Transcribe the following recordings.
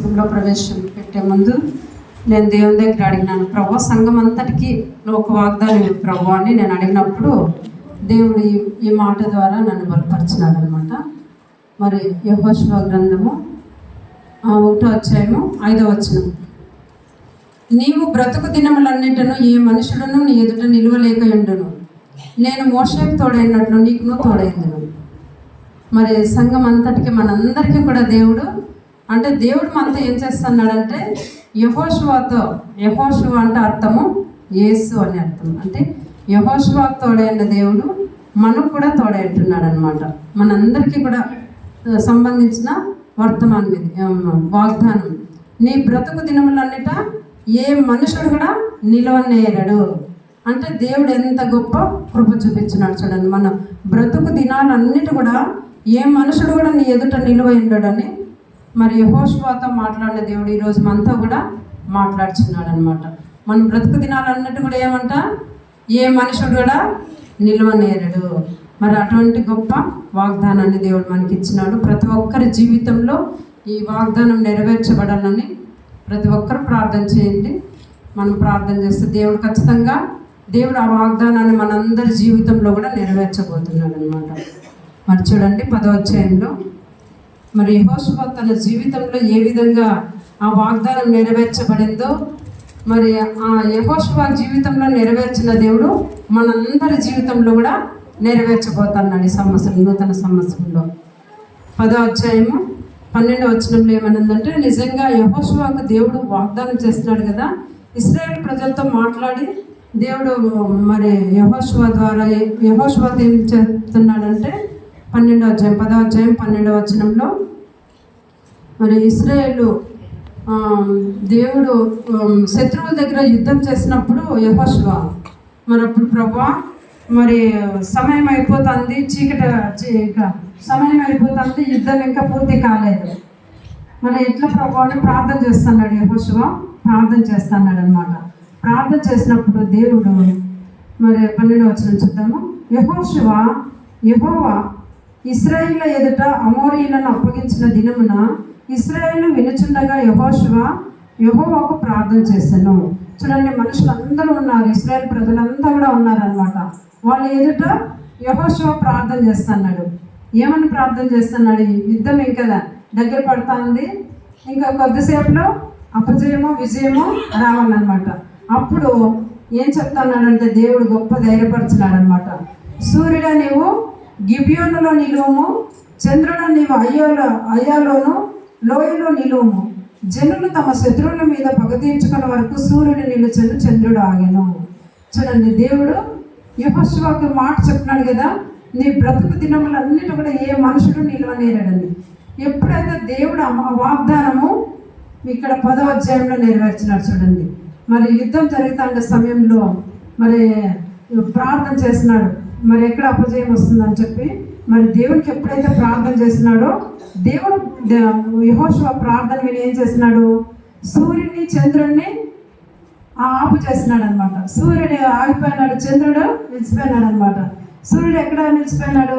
వాక్యంలో ప్రవేశపెట్టే ముందు నేను దేవుని దగ్గర అడిగినాను, ప్రభు సంఘం అంతటికీ ఒక వాగ్దానం ప్రభు అని నేను అడిగినప్పుడు దేవుడు ఈ మాట ద్వారా నన్ను బలపరిచినాడు అనమాట. మరి యెహోషువ గ్రంథము 1వ అధ్యాయము 5వ వచనం, నీవు బ్రతుకు దినములన్నింటిను ఏ మనుషుడును నీ ఎదుట నిలువలేక ఉండును, నేను మోషేకు తోడైనట్లు నీకును తోడైందును. మరి సంఘం అంతటికి మనందరికీ కూడా దేవుడు మనతో ఏం చేస్తున్నాడంటే యెహోషువ అంటే అర్థము యేసు అని అర్థం. అంటే యెహోషువకు తోడైన దేవుడు మనకు కూడా తోడైంటున్నాడు అనమాట. మనందరికీ కూడా సంబంధించిన వర్తమానం ఇది, వాగ్దానం. నీ బ్రతుకు దినములన్నిట ఏ మనుషుడు కూడా నిలవనేయడు. అంటే దేవుడు ఎంత గొప్ప కృప చూపించినాడు చూడండి. మన బ్రతుకు దినాలన్నిటి కూడా ఏ మనుషుడు కూడా నీ ఎదుట నిలువ ఉండడని మరి యెహోషువతో మాట్లాడిన దేవుడు ఈరోజు మనతో కూడా మాట్లాడుచున్నాడు అనమాట. మన బ్రతుకు దినాలన్నిటి కూడా ఏమంట, ఏ మనుషుడు కూడా నిలువనేరడు. మరి అటువంటి గొప్ప వాగ్దానాన్ని దేవుడు మనకి ఇచ్చినాడు. ప్రతి ఒక్కరి జీవితంలో ఈ వాగ్దానం నెరవేర్చబడాలని ప్రతి ఒక్కరు ప్రార్థన చేయండి. మనం ప్రార్థన చేస్తే దేవుడు ఖచ్చితంగా ఆ వాగ్దానాన్ని మనందరి జీవితంలో కూడా నెరవేర్చబోతున్నాడు అనమాట. మరి చూడండి 10వ అధ్యాయంలో మరి యెహోషువ తన జీవితంలో ఏ విధంగా ఆ వాగ్దానం నెరవేర్చబడిందో, మరి ఆ యెహోషువ జీవితంలో నెరవేర్చిన దేవుడు మనందరి జీవితంలో కూడా నెరవేర్చబోతున్నాడు ఈ సంవత్సరం, నూతన సంవత్సరంలో. 10వ అధ్యాయము 12వ వచనంలో ఏమనుందంటే, నిజంగా యెహోషువకు దేవుడు వాగ్దానం చేస్తున్నాడు కదా, ఇశ్రాయేల్ ప్రజలతో మాట్లాడి దేవుడు మరి యెహోషువతో ఏం చెప్తున్నాడంటే 10వ అధ్యాయం 12వ వచనంలో, మరి ఇశ్రాయేలు దేవుడు శత్రువుల దగ్గర యుద్ధం చేసినప్పుడు యెహోషువ మరి అప్పుడు ప్రభువా మరి సమయం అయిపోతుంది, సమయం అయిపోతుంది, యుద్ధం ఇంకా పూర్తి కాలేదు, మరి ఎట్లా ప్రభువా అని ప్రార్థన చేస్తున్నాడు. యెహోషువ ప్రార్థన చేస్తున్నాడు అనమాట. ప్రార్థన చేసినప్పుడు దేవుడు మరి 12వ వచనం చూద్దాము. యెహోవా ఇశ్రాయేళ్ల ఎదుట అమోరీయులను అప్పగించిన దినమున ఇశ్రాయేలు వినుచుండగా యెహోవాకు ప్రార్థన చేశాను. చూడండి, మనుషులందరూ ఉన్నారు, ఇశ్రాయేల్ ప్రజలంతా కూడా ఉన్నారనమాట. వాళ్ళ ఎదుట యెహోషువ ప్రార్థన చేస్తున్నాడు. ఏమని ప్రార్థన చేస్తున్నాడు? యుద్ధం ఇంకా దగ్గర పడతా ఉంది, ఇంకా కొద్దిసేపులో అపజయమో విజయమో రావాలన్నమాట. అప్పుడు ఏం చెప్తున్నాడంటే దేవుడు గొప్ప ధైర్యపరిచినాడు అనమాట. సూర్యుడా నీవు గిబియోనులో నిలువము, చంద్రుడా నీవు అయ్యాలోను లోయలో నిలువము. జనులు తమ శత్రువుల మీద పగ తీర్చుకునే వరకు సూర్యుడు నిలుచెను, చంద్రుడు ఆగెను. చూడండి, దేవుడు యెహోషువకు మాట చెప్తున్నాడు కదా, నీ బ్రతుకు దినములన్నిటి కూడా ఏ మనుషుడు నిలవనేరడని. ఎప్పుడైతే దేవుడు ఆ వాగ్దానము ఇక్కడ 10వ అధ్యాయంలో నెరవేర్చినాడు చూడండి. మరి యుద్ధం జరుగుతున్న సమయంలో మరి ప్రార్థన చేస్తున్నాడు, మరి ఎక్కడ అపజయం వస్తుందని చెప్పి. మరి దేవునికి ఎప్పుడైతే ప్రార్థన చేస్తున్నాడో దేవుడు యెహోషువ ప్రార్థన విని ఏం చేస్తున్నాడు, సూర్యుడిని చంద్రుడిని ఆపు చేస్తున్నాడు అనమాట. సూర్యుడు ఆగిపోయినాడు, చంద్రుడు నిలిచిపోయినాడు అనమాట. సూర్యుడు ఎక్కడ నిలిచిపోయినాడు?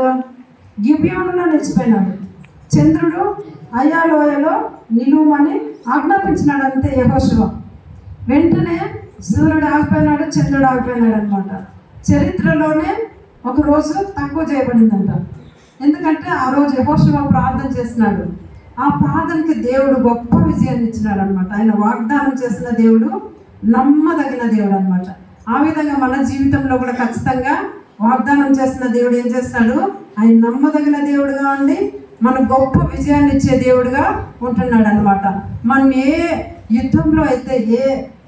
గిబియోనులో నిలిచిపోయినాడు. చంద్రుడు అయ్యాలోయలో నిలువమని ఆజ్ఞాపించినాడు అంతే యెహోషువ. వెంటనే సూర్యుడు ఆగిపోయినాడు, చంద్రుడు ఆగిపోయినాడు అనమాట. చరిత్రలోనే ఒక రోజు తక్కువ చేయబడిందంట. ఎందుకంటే ఆ రోజు యెహోషువ ప్రార్థన చేస్తున్నాడు. ఆ ప్రార్థనకి దేవుడు గొప్ప విజయాన్ని ఇచ్చినాడు అనమాట. ఆయన వాగ్దానం చేసిన దేవుడు నమ్మదగిన దేవుడు అనమాట. ఆ విధంగా మన జీవితంలో కూడా ఖచ్చితంగా వాగ్దానం చేసిన దేవుడు ఏం చేస్తాడు, ఆయన నమ్మదగిన దేవుడుగా ఉండి మన గొప్ప విజయాన్ని ఇచ్చే దేవుడుగా ఉంటున్నాడు అనమాట. మనం ఏ యుద్ధంలో అయితే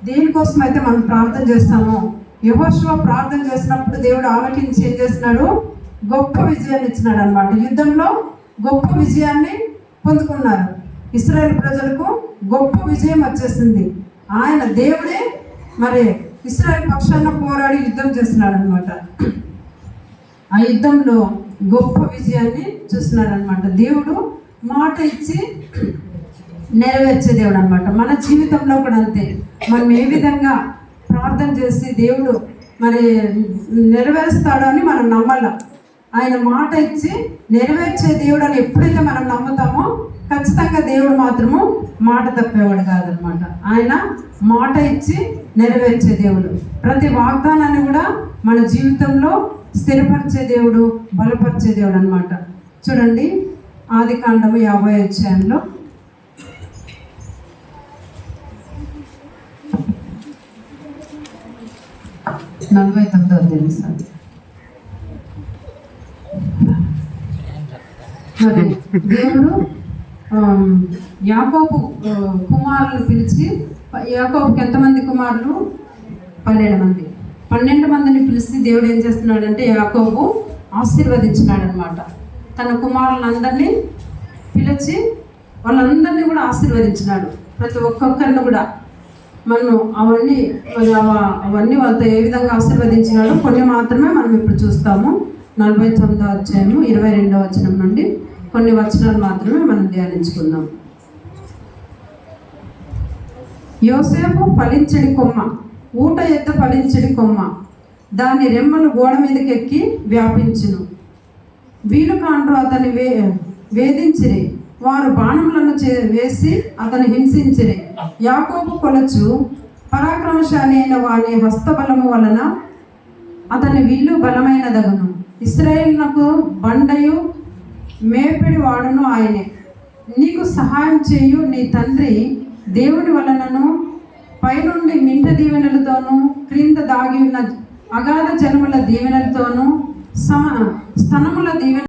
దేనికోసం అయితే మనం ప్రార్థన చేస్తామో, యెహోషువ ప్రార్థన చేసినప్పుడు దేవుడు ఆలకించి ఏం చేస్తున్నాడు, గొప్ప విజయాన్ని ఇచ్చినాడు అనమాట. యుద్ధంలో గొప్ప విజయాన్ని పొందుకున్నారు. ఇశ్రాయేల్ ప్రజలకు గొప్ప విజయం వచ్చేసింది. ఆయన దేవుడే మరి ఇశ్రాయేల్ పక్షాన పోరాడి యుద్ధం చేస్తున్నాడు అనమాట. ఆ యుద్ధంలో గొప్ప విజయాన్ని చూస్తున్నాడు అనమాట. దేవుడు మాట ఇచ్చి నెరవేర్చే దేవుడు అనమాట. మన జీవితంలో కూడా అంతే. మనం ఏ విధంగా ప్రార్థన చేసి దేవుడు మరి నెరవేరుస్తాడో అని మనం నమ్మాల. ఆయన మాట ఇచ్చి నెరవేర్చే దేవుడు అని ఎప్పుడైతే మనం నమ్ముతామో ఖచ్చితంగా దేవుడు మాత్రము మాట తప్పేవాడు కాదనమాట. ఆయన మాట ఇచ్చి నెరవేర్చే దేవుడు. ప్రతి వాగ్దానాన్ని కూడా మన జీవితంలో స్థిరపరిచే దేవుడు, బలపరిచే దేవుడు అనమాట. చూడండి, ఆదికాండము 50వ అధ్యాయంలో 49వ తెలుసా మరి దేవుడు యాకోబు కుమారులను పిలిచి, యాకోబుకి ఎంతమంది కుమారులు? 12 మంది. 12 మందిని పిలిచి దేవుడు ఏం చేస్తున్నాడంటే యాకోబు ఆశీర్వదించినాడు అనమాట. తన కుమారులందరినీ పిలిచి వాళ్ళందరినీ కూడా ఆశీర్వదించినాడు. ప్రతి ఒక్కొక్కరిని కూడా మనం అవన్నీ వాళ్ళతో ఏ విధంగా ఆశీర్వదించినాడో కొన్ని మాత్రమే మనం ఇప్పుడు చూస్తాము. 49వ అధ్యాయము 22వ వచనం నుండి కొన్ని వచనాలు మాత్రమే మనం ధ్యానించుకుందాం. యోసేపు ఫలించడి కొమ్మ, ఊట ఎద్ద ఫలించడి కొమ్మ, దాని రెమ్మలు గోడ మీదకి ఎక్కి వ్యాపించును. వీలుకాండ్రు అతన్ని వేధించిరి, వారు బాణములను వేసి అతను హింసించిరి. యాకోబు కొలచు పరాక్రమశాలి అయిన వాని హస్తబలము వలన అతని విల్లు బలమైనదగును. ఇశ్రాయేలునకు బండయు మేపిడి వాడును ఆయనే. నీకు సహాయం చేయు నీ తండ్రి దేవుని వలనను పైనుండి మింట దీవెనలతోనూ క్రింద దాగి ఉన్న అగాధ జనముల దీవెనలతోనూ స్తనముల దీవెన